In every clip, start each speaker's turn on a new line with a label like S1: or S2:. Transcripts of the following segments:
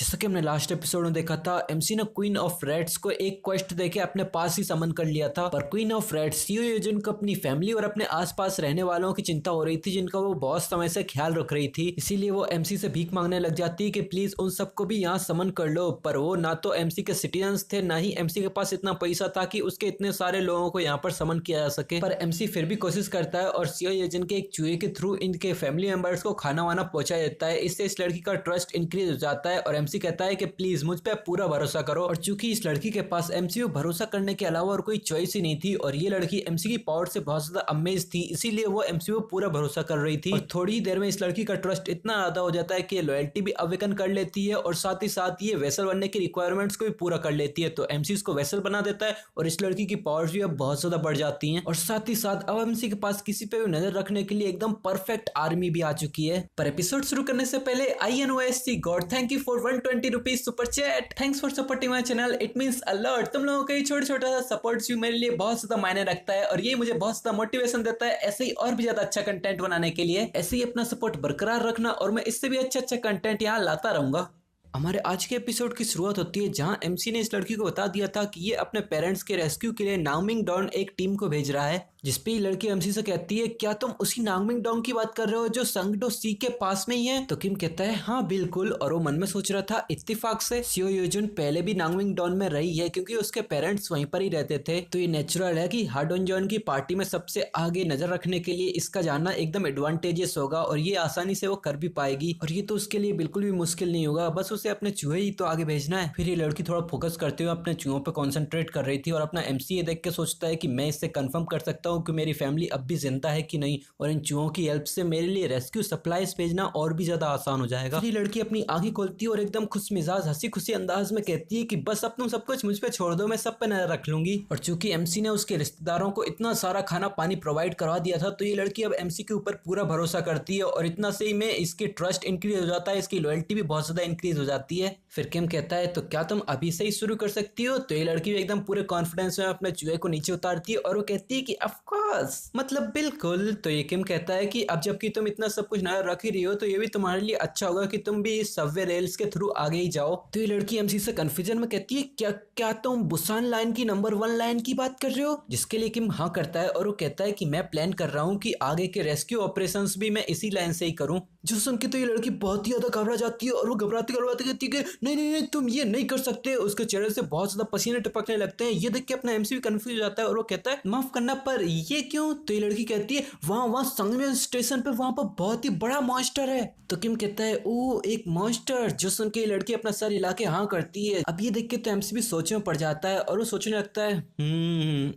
S1: जैसा कि हमने लास्ट एपिसोड में देखा था, एमसी ने क्वीन ऑफ रेड्स को एक क्वेस्ट देके अपने पास ही समन कर लिया था। पर क्वीन ऑफ रेड्स सीओ योजन को अपनी फैमिली और अपने आसपास रहने वालों की चिंता हो रही थी, जिनका वो बहुत समय से ख्याल रख रही थी। इसीलिए वो एमसी से भीख मांगने लग जाती कि प्लीज उन सबको भी यहाँ समन कर लो। पर वो ना तो एमसी के सिटीजन्स थे, ना ही एमसी के पास इतना पैसा था कि उसके इतने सारे लोगों को यहाँ पर समन किया जा सके। पर एमसी फिर भी कोशिश करता है और सीओ योजन के एक चूहे के थ्रू इनके फैमिली मेंबर्स को खाना वाना पहुंचा देता है। इससे इस लड़की का ट्रस्ट इंक्रीज हो जाता है और एमसी कहता है कि प्लीज मुझ पे पूरा भरोसा करो। और चूंकि इस लड़की के पास एमसी को भरोसा करने के अलावा और कोई चॉइस ही नहीं थी और ये लड़की एमसी की पावर से बहुत ज्यादा अमेज थी, इसीलिए वो एमसी को पूरा भरोसा कर रही थी। और थोड़ी ही देर में इस लड़की का ट्रस्ट इतना ज्यादा हो जाता है कि लॉयल्टी भी अवेकन कर लेती है और साथ ही साथ ये वेसल बनने की रिक्वायरमेंट्स को भी पूरा कर लेती है। तो एमसी इसको वेसल बना देता है और इस लड़की की पावर्स भी अब बहुत ज्यादा बढ़ जाती हैं। और साथ ही साथ अब एमसी के पास किसी पे भी नजर रखने के लिए एकदम परफेक्ट आर्मी भी आ चुकी है। पर एपिसोड शुरू करने से पहले INOSC God thank you for 120 rupees super chat. Thanks for supporting my channel, it means a lot. तुम लोगों का ये छोटा सा सपोर्ट भी मेरे लिए बहुत ज्यादा मायने रखता है और ये मुझे बहुत ज्यादा मोटिवेशन देता है ऐसे ही और भी ज्यादा अच्छा कंटेंट बनाने के लिए। ऐसे ही अपना सपोर्ट बरकरार रखना और मैं इससे भी अच्छा कंटेंट यहाँ लाता रहूंगा। हमारे आज के एपिसोड की शुरुआत होती है जहां एमसी ने इस लड़की को बता दिया था कि ये अपने पेरेंट्स के रेस्क्यू के लिए नाओमिंग डॉन एक टीम को भेज रहा है। जिसपे ये लड़की एमसी से कहती है, क्या तुम उसी नाओमिंग डॉन की बात कर रहे हो जो संगडो सी के पास में ही है? तो किम कहता है हाँ बिल्कुल। और वो मन में सोच रहा था इत्तेफाक से सीओ योजुन पहले भी नाओमिंग डॉन में रही है क्योंकि उसके पेरेंट्स वहीं पर ही रहते थे। तो ये नेचुरल है कि हाडोन जॉन की पार्टी में सबसे आगे नजर रखने के लिए इसका जाना एकदम एडवांटेजियस होगा और ये आसानी से वो कर भी पाएगी। और ये तो उसके लिए बिल्कुल भी मुश्किल नहीं होगा, बस उसे अपने चूहे ही तो आगे भेजना है। फिर ये लड़की थोड़ा फोकस करते हुए अपने चूहों पे कंसंट्रेट कर रही थी और अपना एमसी ये देख के सोचता है कि मैं इससे कंफर्म कर सकता हूँ कि मेरी फैमिली अब भी जिंदा है कि नहीं, और इन चूहों की हेल्प से मेरे लिए रेस्क्यू सप्लाईज भेजना और भी ज्यादा आसान हो जाएगा। फिर ये लड़की अपनी आंखें खोलती है और एकदम खुश मिजाज हंसी खुशी अंदाज में कहती है कि बस अब तुम सब कुछ मुझ पे छोड़ दो, मैं सब पे नजर रख लूंगी। और चूंकि एमसी ने उसके रिश्तेदारों को इतना सारा खाना पानी प्रोवाइड करवा दिया था तो ये लड़की अब एमसी के ऊपर पूरा भरोसा करती है और इतना से ही में इसकी ट्रस्ट इंक्रीज हो जाता है, इसकी लॉयल्टी भी बहुत ज्यादा इंक्रीज हो जाती है। फिर किम कहता है तो क्या तुम अभी से ही शुरू कर सकती हो? तो ये लड़की भी एकदम पूरे कॉन्फिडेंस में अपने चूहे को नीचे उतारती है और वो कहती है कि ऑफ कोर्स, मतलब बिल्कुल। तो ये किम कहता है कि अब जबकि तुम इतना सब कुछ नजर रख ही रही हो तो ये भी तुम्हारे लिए अच्छा होगा कि तुम भी इस सबवे रेल्स के थ्रू आगे ही जाओ। तो ये लड़की एमसी से कंफ्यूजन में कहती है क्या तुम बुसान लाइन की नंबर 1 लाइन की बात कर रहे हो? जिसके लिए किम हाँ करता है और वो कहता है कि मैं प्लान कर रहा हूँ कि आगे के रेस्क्यू ऑपरेशंस भी मैं इसी लाइन से ही करूँ। जो सुन के तो ये लड़की बहुत ही ज्यादा घबरा जाती है और वो घबराते घबराते कहती है कि नहीं तुम ये नहीं कर सकते। उसके चेहरे से बहुत ज्यादा पसीने टपकने लगते हैं। ये देख के अपना एमसी भी कंफ्यूज हो जाता है और वो कहता है माफ करना पर ये क्यों? तो ये लड़की कहती है वहाँ संगमेन स्टेशन पे वहाँ पर बहुत ही बड़ा मॉन्स्टर है। तो किम कहता है ओ एक मॉन्स्टर। जो सुन के लड़की अपना सर हिला के हाँ करती है। अब ये देख के तो एमसी भी सोच में पड़ जाता है और वो सोचने लगता है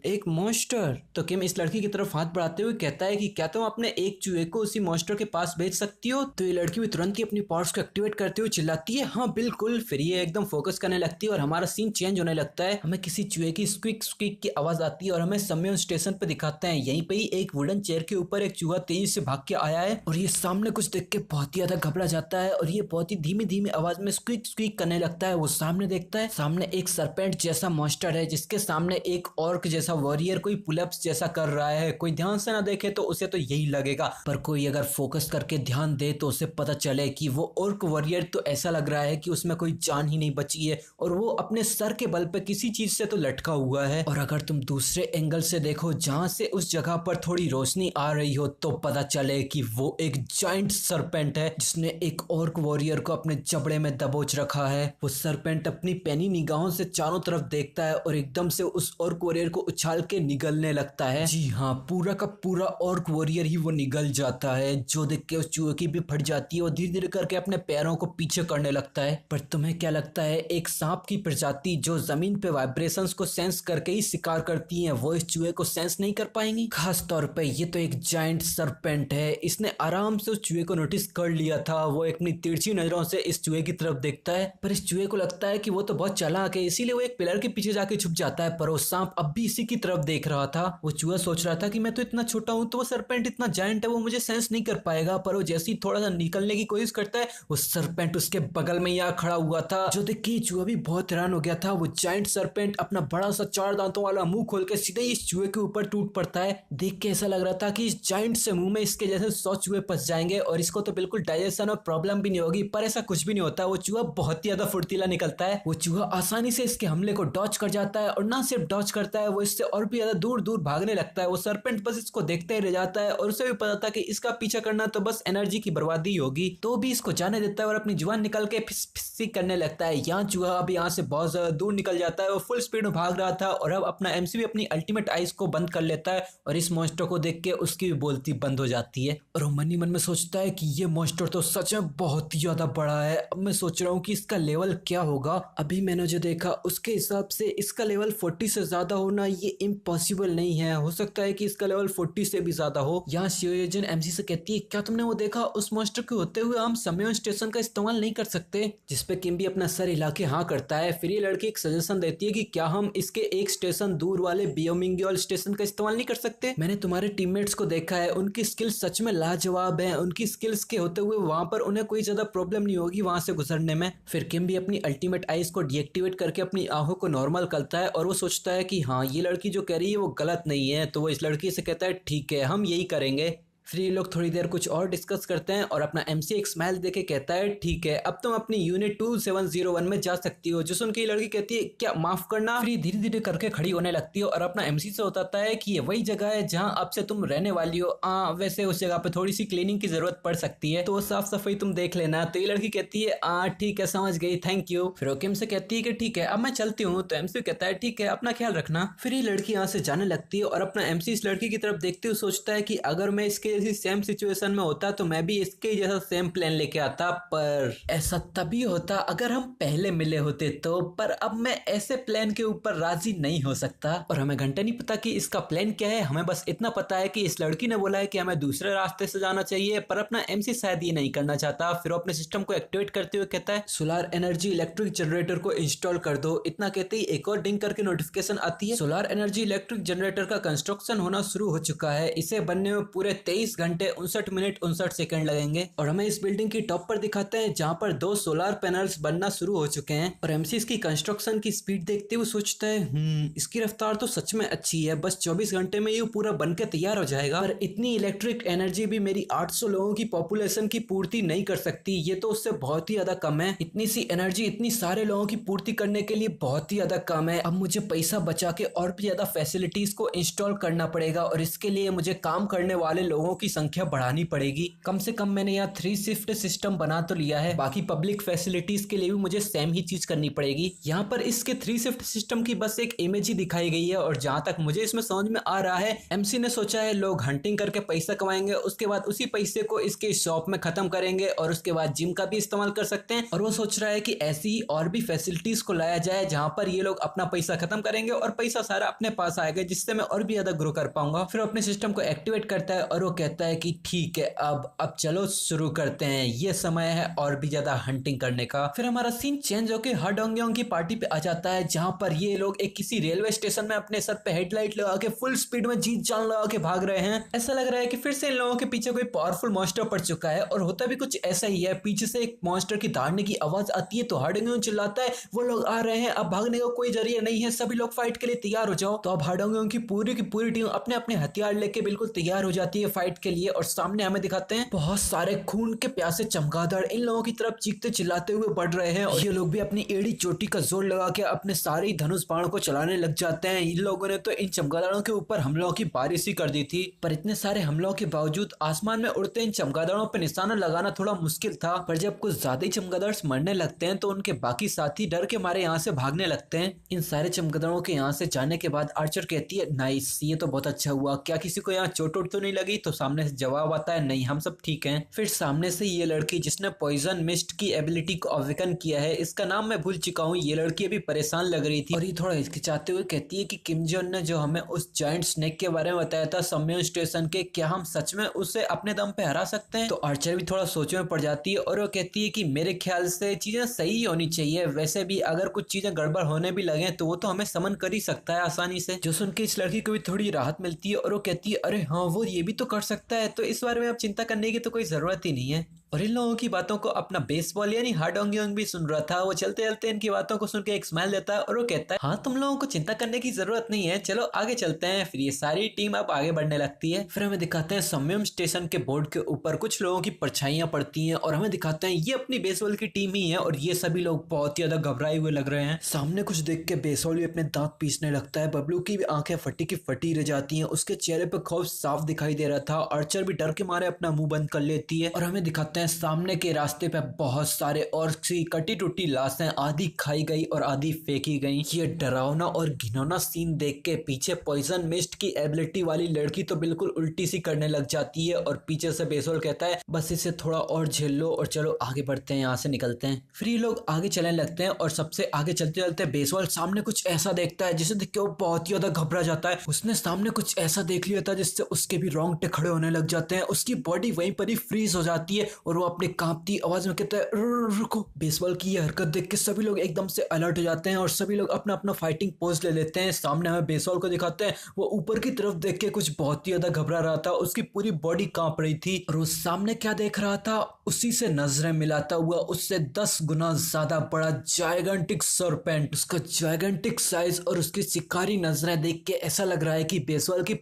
S1: एक मॉन्स्टर। तो किम इस लड़की की तरफ हाथ बढ़ाते हुए कहता है कि क्या तुम अपने एक चूहे को उसी मॉन्स्टर के पास भेज सकती हो? तो ये लड़की भी तुरंत ही अपनी पावर्स को एक्टिवेट करते हुए चिल्लाती है हाँ बिल्कुल। फिर ये एकदम फोकस करने लगती है और हमारा सीन चेंज होने लगता है। हमें किसी चूहे की स्क्विक स्क्विक की आवाज आती है और हमें सम्मेलन स्टेशन पे दिखाते हैं। यहीं पे ही एक वुडन चेयर के ऊपर एक चूहा तेजी से भाग के आया है और ये सामने कुछ देख के बहुत ही ज्यादा घबरा जाता है और ये बहुत ही धीमी धीमी आवाज में स्क्विक स्क्विक करने लगता है। वो सामने देखता है, सामने एक सरपेंट जैसा मॉन्स्टर है जिसके सामने एक ऑर्क जैसा वॉरियर कोई पुलअप्स जैसा कर रहा है। कोई ध्यान से ना देखे तो उसे तो यही लगेगा, पर कोई अगर फोकस करके ध्यान दे तो उसे पता चले कि वो ऑर्क वॉरियर तो ऐसा लग रहा है कि उसमें कोई जान ही नहीं बची है और वो अपने सर के बल पे किसी चीज से तो लटका हुआ है। और अगर तुम दूसरे एंगल से देखो जहां से उस जगह पर थोड़ी रोशनी आ रही हो तो पता चले कि वो एक जाइंट सरपेंट है जिसने एक ऑर्क वॉरियर को अपने जबड़े में दबोच रखा है। वो सरपेंट अपनी पैनी निगाहों से चारों तरफ देखता है और एकदम से उस ऑर्क वॉरियर को उछाल के निगलने लगता है। जी हाँ, पूरा का पूरा ऑर्क वॉरियर ही वो निगल जाता है। जो देख के उस चूहे की भी फट जाती है और धीरे धीरे करके अपने पैरों को पीछे करने लगता है। पर तुम्हें क्या लगता है एक सांप की प्रजाति जो जमीन पे वाइब्रेशंस को सेंस करके ही शिकार करती है, वो इस चूहे को सेंस नहीं कर पाएंगी? खास तौर पे ये तो एक जाइंट सरपेंट है। इसने आराम से उस चूहे को नोटिस कर लिया था। वो अपनी तिरछी नजरों से इस चूहे की तरफ देखता है पर इस चूहे को लगता है कि वो तो बहुत चालाक है, इसीलिए वो एक पिलर के पीछे जाके छुप जाता है। पर वो सांप अब भी इसी की तरफ देख रहा था। वो चूहा सोच रहा था कि मैं तो इतना छोटा हूँ तो वो सरपेंट इतना जाइंट है, वो मुझे सेंस नहीं कर पाएगा। पर वो जैसे ही थोड़ा सा निकलने की कोशिश करता है, वो सरपेंट उसके बगल में ही आ खड़ा हुआ था, जो देख के चूहा भी बहुत हैरान हो गया था। वो जाइंट सरपेंट अपना बड़ा सा 4 दांतों वाला मुंह खोल के सीधे इस चूहे के ऊपर टूट पड़ता है। देख के ऐसा लग रहा था कि इस जाइंट से मुंह में इसके जैसे 100 चूहे फंस जाएंगे और इसको तो बिल्कुल डाइजेशन और प्रॉब्लम भी नहीं होगी, पर ऐसा कुछ भी नहीं होता। वो चूहा बहुत ही ज्यादा फुर्तीला निकलता है। वो चूहा आसानी से इसके हमले को डॉच कर जाता है और ना सिर्फ डॉच करता है, वो इससे और भी ज्यादा दूर दूर भागने लगता है। वो सरपेंट बस इसको देखते ही रह जाता है और उसे भी पता था कि इसका पीछा करना तो बस एनर्जी की बर्बादी होगी, तो भी इसको जाने देता है और अपनी जुबान निकल के फिस फिसी करने लगता है। यहाँ चूहा अब यहाँ से बहुत ज्यादा दूर निकल जाता है। वो फुल स्पीड में भाग रहा था और अब अपना एमसी भी अपनी अल्टीमेट आइज को बंद कर लेता है और इस मॉन्स्टर को देख के उसकी भी बोलती बंद हो जाती है और वो मन ही मन में सोचता है कि ये मॉन्स्टर तो सच में बहुत ही ज्यादा बड़ा है। अब मैं सोच रहा हूँ कि इसका लेवल क्या होगा। अभी मैंने जो देखा उसके हिसाब से इसका लेवल 40 से ज्यादा होना ये इम्पॉसिबल नहीं है। हो सकता है कि इसका लेवल 40 से भी ज्यादा हो। यहाँ शियोजन एमसी से कहती है, क्या तुमने वो देखा? उस मॉन्स्टर के होते हुए हम समयोन स्टेशन का इस्तेमाल नहीं कर सकते? जिसपे किम भी अपना सर हिला के हाँ करता है। फिर ये लड़की एक सजेशन देती है कि क्या हम इसके एक स्टेशन दूर वाले बियोमिंग्योल स्टेशन का इस्तेमाल नहीं कर सकते? मैंने तुम्हारे टीममेट्स को देखा है, उनकी स्किल्स सच में लाजवाब है। उनकी स्किल्स के होते हुए वहां पर उन्हें कोई ज्यादा प्रॉब्लम नहीं होगी वहां से गुजरने में। फिर किम भी अपनी अल्टीमेट आइज को डीएक्टिवेट करके अपनी आंखों को नॉर्मल करता है और वो सोचता है कि हाँ ये लड़की जो कह रही है वो गलत नहीं है। तो वो इस लड़की से कहता है ठीक है हम यही करेंगे। फिर ये लोग थोड़ी देर कुछ और डिस्कस करते हैं और अपना एमसी एक स्माइल देके कहता है ठीक है अब तुम अपनी यूनिट 2701 में जा सकती हो। जो सुन के लड़की कहती है क्या माफ करना। फिर धीरे धीरे करके खड़ी होने लगती है और अपना एमसी से बताता है कि ये वही जगह है जहां अब से तुम रहने वाली हो। वैसे उस जगह पे थोड़ी सी क्लीनिंग की जरूरत पड़ सकती है, तो साफ सफाई तुम देख लेना। तो ये लड़की कहती है ठीक है समझ गई थैंक यू। फिर किम से कहती है कि ठीक है अब मैं चलती हूँ। तो एमसी कहता है ठीक है अपना ख्याल रखना। फिर ये लड़की यहाँ से जाने लगती है और अपना एमसी इस लड़की की तरफ देखते हुए सोचता है कि अगर मैं इसके जैसी सेम सिचुएशन में होता तो मैं भी इसके जैसा सेम प्लान लेके आता, पर ऐसा तभी होता अगर हम पहले मिले होते तो। पर अब मैं ऐसे प्लान के ऊपर राजी नहीं हो सकता और हमें घंटे नहीं पता कि इसका प्लान क्या है। हमें बस इतना पता है कि इस लड़की ने बोला है कि हमें दूसरे रास्ते से जाना चाहिए, पर अपना एमसी शायद ये नहीं करना चाहता। फिर अपने सिस्टम को एक्टिवेट करते हुए कहता है सोलर एनर्जी इलेक्ट्रिक जनरेटर को इंस्टॉल कर दो। इतना कहते ही एक और डिंग करके नोटिफिकेशन आती है। सोलर एनर्जी इलेक्ट्रिक जनरेटर का कंस्ट्रक्शन होना शुरू हो चुका है। इसे बनने में पूरे 23 घंटे 59 मिनट 59 सेकंड लगेंगे और हमें इस बिल्डिंग की टॉप पर दिखाते हैं जहां पर 2 सोलर पैनल्स बनना शुरू हो चुके हैं। और एमसी इसकी कंस्ट्रक्शन की स्पीड देखते हुए सोचता है इसकी रफ्तार तो सच में अच्छी है, बस 24 घंटे में ये पूरा बन के तैयार हो जाएगा। पर इतनी इलेक्ट्रिक एनर्जी भी मेरी 800 लोगों की पॉपुलेशन की पूर्ति नहीं कर सकती, ये तो उससे बहुत ही ज्यादा कम है। इतनी सी एनर्जी इतनी सारे लोगों की पूर्ति करने के लिए बहुत ही ज्यादा कम है। अब मुझे पैसा बचा के और भी ज्यादा फैसिलिटीज को इंस्टॉल करना पड़ेगा और इसके लिए मुझे काम करने वाले लोगों की संख्या बढ़ानी पड़ेगी। कम से कम मैंने यहाँ 3 शिफ्ट सिस्टम बना तो लिया है, बाकी पब्लिक फैसिलिटीज के लिए भी मुझे सेम ही चीज करनी पड़ेगी। यहाँ पर इसके 3 शिफ्ट सिस्टम की बस एक इमेज ही दिखाई गई है और जहां तक मुझे इसमें समझ में आ रहा है एमसी ने सोचा है लोग हंटिंग करके पैसा कमाएंगे, उसके बाद उसी पैसे को इसके शॉप में खत्म करेंगे और उसके बाद जिम का भी इस्तेमाल कर सकते हैं। और वो सोच रहा है कि ऐसी ही और भी फैसिलिटीज को लाया जाए जहां पर ये लोग अपना पैसा खत्म करेंगे और पैसा सारा अपने पास आएगा, जिससे मैं और भी ज्यादा ग्रो कर पाऊंगा। फिर अपने सिस्टम को एक्टिवेट करता है और वो कहता है कि ठीक है अब चलो शुरू करते हैं, ये समय है और भी ज्यादा हंटिंग करने का। फिर हमारा सीन चेंज होकर हडोंगयोंग की पार्टी पे आ जाता है जहां पर ये लोग एक किसी रेलवे स्टेशन में अपने सर पे हेडलाइट लगा के फुल स्पीड में जीत जान लगा के भाग रहे हैं। ऐसा लग रहा है कि फिर से इन लोगों के पीछे कोई पावरफुल मॉन्स्टर पड़ चुका है और होता भी कुछ ऐसा ही है। पीछे से एक मॉन्स्टर की दौड़ने की आवाज आती है तो हडोंगयोंग चिल्लाता है वो लोग आ रहे हैं, अब भागने का कोई जरिया नहीं है, सभी लोग फाइट के लिए तैयार हो जाओ। तो अब हडोंगयोंग की पूरी टीम अपने अपने हथियार लेके बिल्कुल तैयार हो जाती है फाइट के लिए और सामने हमें दिखाते हैं बहुत सारे खून के प्यासे चमगादड़ इन लोगों की तरफ चीखते चिल्लाते हुए बढ़ रहे हैं और ये लोग भी अपनी एड़ी चोटी का जोर लगा के अपने सारे धनुष बाण को चलाने लग जाते हैं। इन लोगों ने तो इन चमगादड़ों के ऊपर हमलों की बारिश ही कर दी थी, पर इतने सारे हमलों के बावजूद आसमान में उड़ते इन चमगादड़ों पर निशाना लगाना थोड़ा मुश्किल था। पर जब कुछ ज्यादा ही चमगादड़ मरने लगते हैं तो उनके बाकी साथी डर के मारे यहाँ से भागने लगते हैं। इन सारे चमगादड़ों के यहाँ से जाने के बाद आर्चर कहती है नाइस, ये तो बहुत अच्छा हुआ, क्या किसी को यहाँ चोट तो नहीं लगी? तो सामने से जवाब आता है नहीं हम सब ठीक हैं। फिर सामने से ये लड़की जिसने पॉइजन मिस्ट की एबिलिटी को अवेकन किया है, इसका नाम मैं भूल चुका हूँ, ये लड़की अभी परेशान लग रही थी और ये थोड़ा हिचकिचाते हुए कहती है कि किम जोन ने जो हमें उस जायंट स्नेक के बारे में बताया था सम्मेलन स्टेशन के, क्या हम सच में उसे अपने दम पे हरा सकते हैं? तो आर्चर भी थोड़ा सोचने में पड़ जाती है और वो कहती है कि मेरे ख्याल से चीजें सही होनी चाहिए, वैसे भी अगर कुछ चीजें गड़बड़ होने भी लगे तो वो तो हमें समन कर ही सकता है आसानी से। जो सुन के इस लड़की को भी थोड़ी राहत मिलती है और वो कहती है अरे हाँ वो ये भी तो कर सकता है, तो इस बारे में अब चिंता करने की तो कोई जरूरत ही नहीं है। और इन लोगों की बातों को अपना बेसबॉल यानी हाडोंग भी सुन रहा था। वो चलते चलते इनकी बातों को सुन के एक स्माइल देता है और वो कहता है, हाँ तुम लोगों को चिंता करने की जरूरत नहीं है, चलो आगे चलते हैं। फिर ये सारी टीम अब आगे बढ़ने लगती है। फिर हमें दिखाते हैं सम्यम स्टेशन के बोर्ड के ऊपर कुछ लोगों की परछाइयां पड़ती हैं और हमें दिखाते हैं ये अपनी बेसबॉल की टीम ही है और ये सभी लोग बहुत ही ज्यादा घबराए हुए लग रहे हैं। सामने कुछ देख के बेसबॉल भी अपने दांत पीसने लगता है। बबलू की भी आंखें फटी की फटी रह जाती हैं। उसके चेहरे पर खौफ साफ दिखाई दे रहा था। आर्चर भी डर के मारे अपना मुंह बंद कर लेती है। और हमें दिखाते हैं सामने के रास्ते पे बहुत सारे और सी कटी टूटी लाशें, आधी खाई गई और आधी फेंकी गई। ये डरावना और घिनौना सीन देख के पीछे पॉइजन मिस्ट की एबिलिटी वाली लड़की तो बिल्कुल उल्टी सी करने लग जाती है और पीछे से बेसबॉल कहता है, बस इसे थोड़ा और झेल लो और चलो आगे बढ़ते हैं, यहाँ से निकलते हैं। फिर ये लोग आगे चलने लगते हैं और सबसे आगे चलते चलते बेसबॉल सामने कुछ ऐसा देखता है जिसे देख के वो बहुत ही ज्यादा घबरा जाता है। उसने सामने कुछ ऐसा देख लिया था जिससे उसके भी रोंगटे खड़े होने लग जाते हैं। उसकी बॉडी वहीं पर ही फ्रीज हो जाती है और वो अपनी कांपती आवाज में कहता है, रुको। बेसबॉल की ये हरकत देख के सभी लोग एकदम से अलर्ट हो जाते हैं और सभी लोग अपना अपना फाइटिंग पोज ले लेते हैं। सामने हमें बेसबॉल को दिखाते हैं, वो ऊपर की तरफ देख के कुछ बहुत ही ज्यादा घबरा रहा था। उसकी पूरी बॉडी कांप रही थी और वो सामने क्या देख रहा था, उसी से नजरें मिलाता हुआ उससे 10 गुना ज्यादा बड़ा जायगेंटिक सरपेंट। उसका जायगेंटिक साइज और उसकी शिकारी नजरें देख के ऐसा लग रहा है कि बेसबॉल की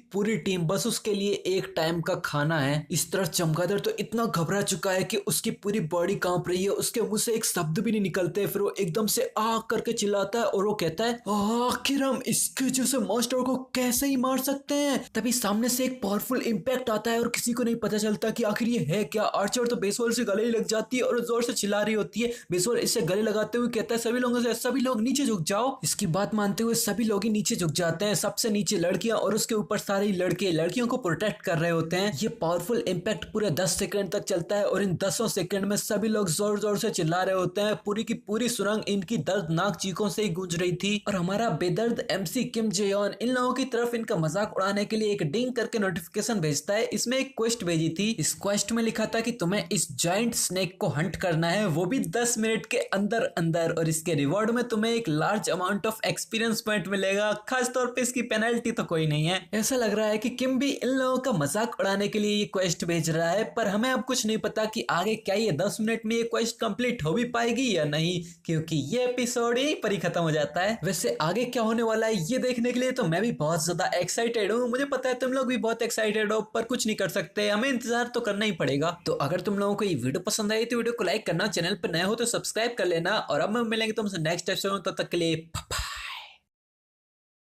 S1: पूरी टीम बस उसके लिए एक टाइम का खाना है। इस तरह चमगादड़ तो इतना घबरा चुका है कि उसकी पूरी बॉडी कांप रही है। उसके मुंह से एक शब्द भी नहीं निकलते। फिर वो एकदम से आ करके चिल्लाता है और वो कहता है, आखिर हम इसके जैसे मॉन्स्टर को कैसे ही मार सकते हैं। तभी सामने से एक पावरफुल इंपैक्ट आता है और किसी को नहीं पता चलता कि आखिर ये है क्या। आर्चर तो बेसबॉल से गले ही लग जाती है और जोर से चिल्ला रही होती है। बेसबॉल इससे गले लगाते हुए कहता है, सभी लोग नीचे झुक जाओ। इसकी बात मानते हुए सभी लोग ही नीचे झुक जाते हैं। सबसे नीचे लड़कियां और उसके ऊपर सारे लड़के लड़कियों को प्रोटेक्ट कर रहे होते हैं। ये पावरफुल इंपैक्ट पूरे 10 सेकंड तक चलता है और इन 10 सेकंड में सभी लोग जोर जोर से चिल्ला रहे होते हैं। पूरी की पूरी सुरंग इनकी दर्दनाक चीखों से ही गूंज रही थी। और हमारा बेदर्द MC किम जेयोन इन लोगों की तरफ इनका मजाक उड़ाने के लिए एक डिंग करके नोटिफिकेशन भेजता है। इसमें एक क्वेस्ट भेजी थी। इस क्वेस्ट में लिखा था कि तुम्हें इस जायंट स्नेक को हंट करना है, वो भी 10 मिनट के अंदर अंदर, और इसके रिवॉर्ड में तुम्हें एक large amount of experience point मिलेगा। खास तौर पे इसकी पेनल्टी तो कोई नहीं है। ऐसा लग रहा है कि किम भी इन लोगों का मजाक उड़ाने के लिए ये क्वेस्ट भेज रहा है, पर हमें अब कुछ नहीं पता कि आगे क्या ये 10 मिनट में ये क्वेस्ट कंप्लीट हो भी पाएगी या नहीं, क्योंकि ये एपिसोड यहीं पर ही खत्म हो जाता है। वैसे आगे क्या होने वाला है ये देखने के लिए तो मैं भी बहुत ज्यादा एक्साइटेड हूँ। मुझे पता है तुम लोग भी बहुत एक्साइटेड हो, पर कुछ नहीं कर सकते, हमें इंतजार तो करना ही पड़ेगा। तो अगर तुम लोगों को ये वीडियो पसंद आई तो वीडियो को लाइक करना, चैनल पर नए हो तो सब्सक्राइब कर लेना। और अब हम मिलेंगे तुमसे नेक्स्ट एपिसोड, तब तक के लिए